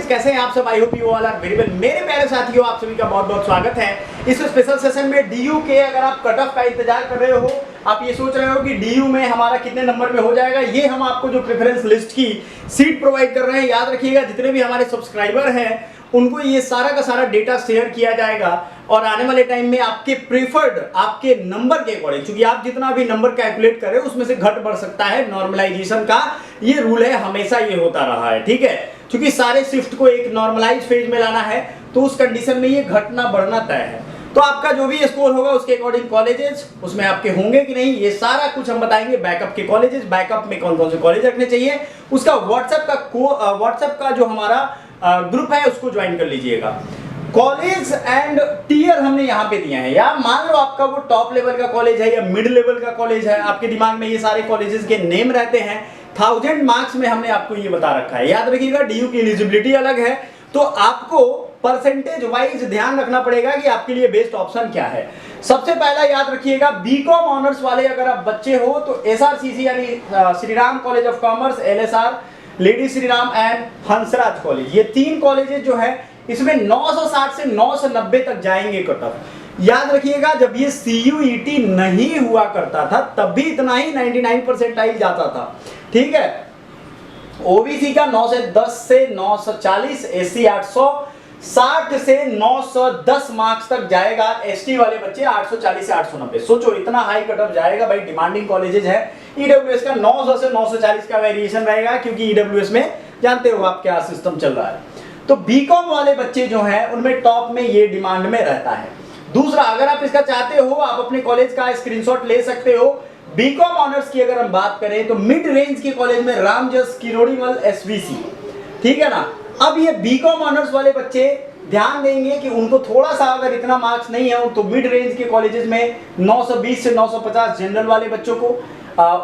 Friends, कैसे हैं आप सब? I hope you all are very well. मेरे प्यारे साथियों, आप सभी का बहुत बहुत स्वागत है इस स्पेशल सेशन में। डीयू के अगर आप कट ऑफ का इंतजार कर रहे हो, आप ये सोच रहे हो कि डीयू में हमारा कितने नंबर में हो जाएगा, ये हम आपको जो प्रेफरेंस लिस्ट की सीट प्रोवाइड कर रहे हैं, याद रखिएगा जितने भी हमारे सब्सक्राइबर हैं उनको ये सारा का सारा डेटा शेयर किया जाएगा और आने वाले टाइम में आपके प्रेफर्ड आपके नंबर के अकॉर्डिंग, क्योंकि आप जितना भी नंबर कैलकुलेट करें उसमें से घट बढ़ सकता है, नॉर्मलाइजेशन का ये रूल है, हमेशा ये होता रहा है। ठीक है, क्योंकि सारे शिफ्ट को एक नॉर्मलाइज फेज में लाना है तो उस कंडीशन में ये घटना बढ़ना तय है। तो आपका जो भी स्कोर होगा उसके अकॉर्डिंग कॉलेजेस उसमें आपके होंगे कि नहीं, ये सारा कुछ हम बताएंगे। बैकअप के कॉलेजेस, बैकअप में कौन कौन से कॉलेज रखने चाहिए, उसका व्हाट्सएप का जो हमारा ग्रुप है उसको ज्वाइन कर लीजिएगा। कॉलेज एंड टीयर हमने यहाँ पे दिया है, या मान लो आपका वो टॉप लेवल का कॉलेज है या मिड लेवल का कॉलेज है, आपके दिमाग में ये सारे कॉलेजेस के नेम रहते हैं। 1000 मार्क्स में हमने आपको ये बता रखा है। याद रखिएगा डीयू की एलिजिबिलिटी अलग है, तो आपको परसेंटेज वाइज ध्यान रखना पड़ेगा कि आपके लिए बेस्ट ऑप्शन क्या है। सबसे पहला याद रखिएगा, बीकॉम ऑनर्स वाले अगर आप बच्चे हो तो एसआरसीसी यानी Shri Ram college of commerce, LSR, lady Shri Ram and Hansraj college, ये तीन कॉलेजेस जो है इसमें 960 से 990 तक जाएंगे कट ऑफ। याद रखिएगा जब ये CUET नहीं हुआ करता था तब भी इतना ही 99 परसेंटाइल जाता था। ठीक है, ओबीसी का 910 से 940, एससी 860 से 910 मार्क्स तक जाएगा, एसटी वाले बच्चे 840 से 890। सोचो इतना हाई कट ऑफ जाएगा भाई, डिमांडिंग कॉलेजेस है। ईडब्ल्यूएस का 900 से 940 का वेरिएशन रहेगा, क्योंकि ईडब्ल्यूएस में जानते हो आप क्या सिस्टम चल रहा है। तो बीकॉम वाले बच्चे जो हैं उनमें टॉप में ये डिमांड में रहता है। दूसरा, अगर आप इसका चाहते हो आप अपने कॉलेज का स्क्रीनशॉट ले सकते हो। बीकॉम ऑनर्स की अगर हम बात करें तो मिड रेंज के कॉलेज में रामजस, किरोड़ीमल, एसवीसी, ठीक है ना। अब ये बीकॉम ऑनर्स वाले बच्चे ध्यान देंगे कि उनको थोड़ा सा अगर इतना मार्क्स नहीं है तो मिड रेंज के कॉलेजेस में 920 से 950 जनरल वाले बच्चों को,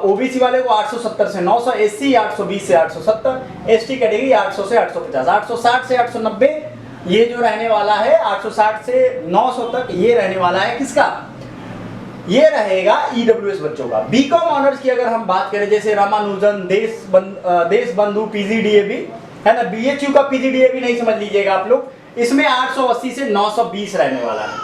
ओबीसी वाले को 870 से 900, एससी 820 से 870, एसटी कैटेगरी 800 से 850, 860 से 890 ये जो रहने वाला है, 860 से 900 तक ये रहने वाला है किसका, ये रहेगा ईडब्ल्यूएस बच्चों का। बीकॉम ऑनर्स की अगर हम बात करें, जैसे रामानुजन, देश बंधु, पीजीडीएबी है ना, बीएचयू का पीजीडीएबी नहीं समझ लीजिएगा आप लोग, इसमें 880 से 920 रहने वाला है,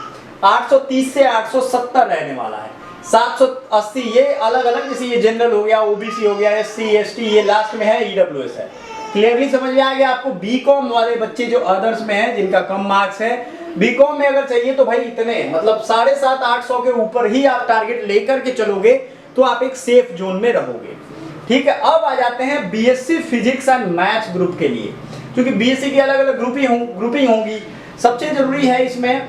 830 से 870 रहने वाला है, 780 ये अलग अलग, जैसे ये जनरल हो गया, ओबीसी हो गया, एससी एसटी, ये लास्ट में है ईडब्ल्यूएस है। क्लियरली समझ में आ गया आपको। बीकॉम वाले बच्चे जो अदर्स में हैं जिनका कम मार्क्स है, बीकॉम में अगर चाहिए तो भाई इतने मतलब 750-800 के ऊपर ही आप टारगेट लेकर के चलोगे तो आप एक सेफ जोन में रहोगे। ठीक है, अब आ जाते हैं BSc physics and maths group के लिए, क्योंकि बीएससी की अलग अलग ग्रुपिंग होंगी। सबसे जरूरी है इसमें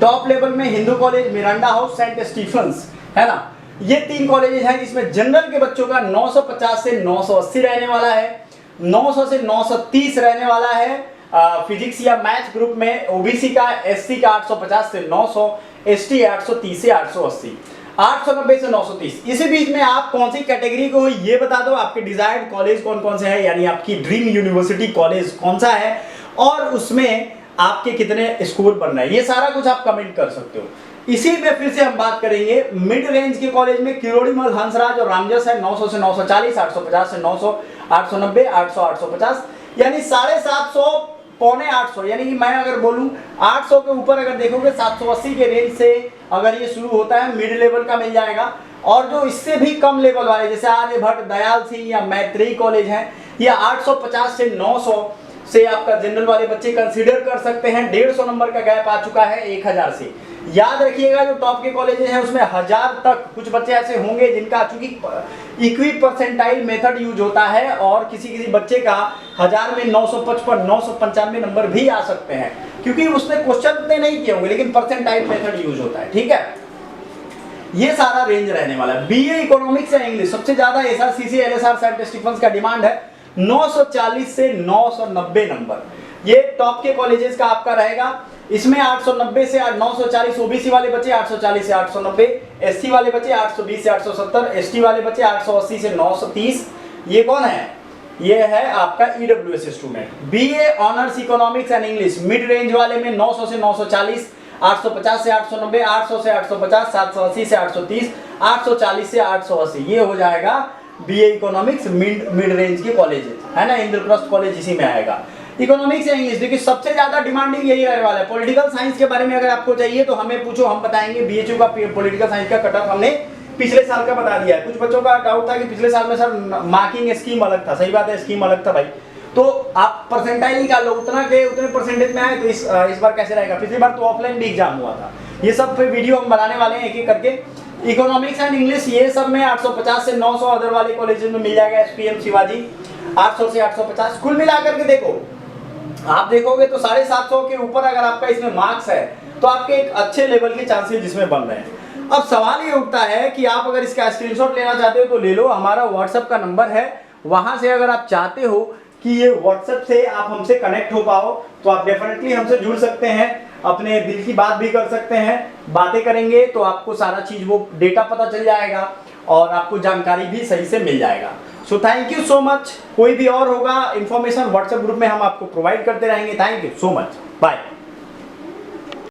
टॉप लेवल में Hindu college, Miranda house, saint Stephen's, है ना, ये तीन कॉलेजेस हैं जिसमें जनरल के बच्चों का 950 से 980 रहने वाला है, 900 से 930 रहने वाला है फिजिक्स या मैथ्स ग्रुप में, ओबीसी का, एससी का 850 से 900, एसटी 830 से 880, 890 से 930। इसी बीच में आप कौन सी कैटेगरी को ये बता दो, आपके डिजायर्ड कॉलेज कौन कौन से है, यानी आपकी ड्रीम यूनिवर्सिटी कॉलेज कौन सा है और उसमें आपके कितने स्कोर बन रहे हैं, ये सारा कुछ आप कमेंट कर सकते हो। इसी में फिर से हम बात करेंगे मिड रेंज के कॉलेज में किरोड़ीमल, हंसराज और रामजस है 900 से 940, 850 से 900, 890, 800, 850, यानी 750 पौने 800, यानी कि मैं अगर बोलूं 800 के ऊपर अगर देखोगे 780 के रेंज से अगर ये शुरू होता है, मिड लेवल का मिल जाएगा। और जो इससे भी कम लेवल वाले जैसे आर्यभट्ट, दयाल सिंह या मैत्रेयी कॉलेज हैं, या 850 से 900 से आपका जनरल वाले बच्चे कंसीडर कर सकते हैं। 150 नंबर का गैप आ चुका है 1000 से। याद रखिएगा जो टॉप के कॉलेजेस हैं उसमें 1000 तक कुछ बच्चे ऐसे होंगे जिनका, चूंकि इक्वी परसेंटाइल मेथड यूज होता है और किसी किसी बच्चे का 1000 में 955, 995 नंबर भी आ सकते हैं, क्योंकि उसने क्वेश्चन उतने नहीं किए होंगे लेकिन परसेंटाइल मेथड यूज होता है। ठीक है, ये सारा रेंज रहने वाला है। बीए इकोनॉमिक्स या इंग्लिश सबसे ज्यादा एसआरसीसी, एलएसआर, सेंट स्टीफेंस का डिमांड है 940 से 990 नंबर, ये टॉप के कॉलेजेस का आपका रहेगा। इसमें 890 से 940 ओबीसी वाले बच्चे, 840 से 890 एससी वाले बच्चे, 820 से 870 एसटी वाले बच्चे, 880 से 930। ये कौन है, ये है आपका EWS student. BA honours economics and English mid range वाले में 900 से 940, 850 से 890, 800 से 850, 780 से 830, 840 से 880, ये हो जाएगा बीए इकोनॉमिक्स मिड रेंज के कॉलेज है ना, इंद्रप्रस्थ कॉलेज इसी में आएगा। इकोनॉमिक्स या इंग्लिश, देखिए सबसे ज्यादा डिमांडिंग यही रहने वाला है। पॉलिटिकल साइंस के बारे में अगर आपको चाहिए तो हमें पूछो, हम बताएंगे। बीएचयू का पॉलिटिकल साइंस का कट ऑफ हमने पिछले साल का बता दिया है। कुछ बच्चों का डाउट था कि पिछले साल में सर मार्किंग स्कीम अलग था। सही बात है, स्कीम अलग था भाई, तो आप परसेंटाइल निकाल लो, उतना के उतने परसेंटेज में आए तो इस बार कैसे रहेगा। पिछली बार तो ऑफलाइन भी एग्जाम हुआ था। ये सब पे वीडियो हम बनाने वाले हैं एक एक करके। इकोनॉमिक्स एंड इंग्लिश ये सब में 850 से 900 अदर वाले कॉलेजेस में मिल जाएगा। एसपीएम शिवाजी 800 से 850 कुल मिला करके देखो, आप देखोगे तो 750 के ऊपर अगर आपका इसमें मार्क्स है तो आपके एक अच्छे लेवल के चांसेस जिसमें बन रहे हैं। अब सवाल ये उठता है कि आप अगर इसका स्क्रीनशॉट लेना चाहते हो तो ले लो, हमारा व्हाट्सएप का नंबर है, वहां से अगर आप चाहते हो कि ये व्हाट्सएप से आप हमसे कनेक्ट हो पाओ तो आप डेफिनेटली हमसे जुड़ सकते हैं, अपने दिल की बात भी कर सकते हैं। बातें करेंगे तो आपको सारा चीज वो डेटा पता चल जाएगा और आपको जानकारी भी सही से मिल जाएगा। So thank you so much. कोई भी और होगा इंफॉर्मेशन व्हाट्सएप ग्रुप में हम आपको प्रोवाइड करते रहेंगे। Thank you so much, bye.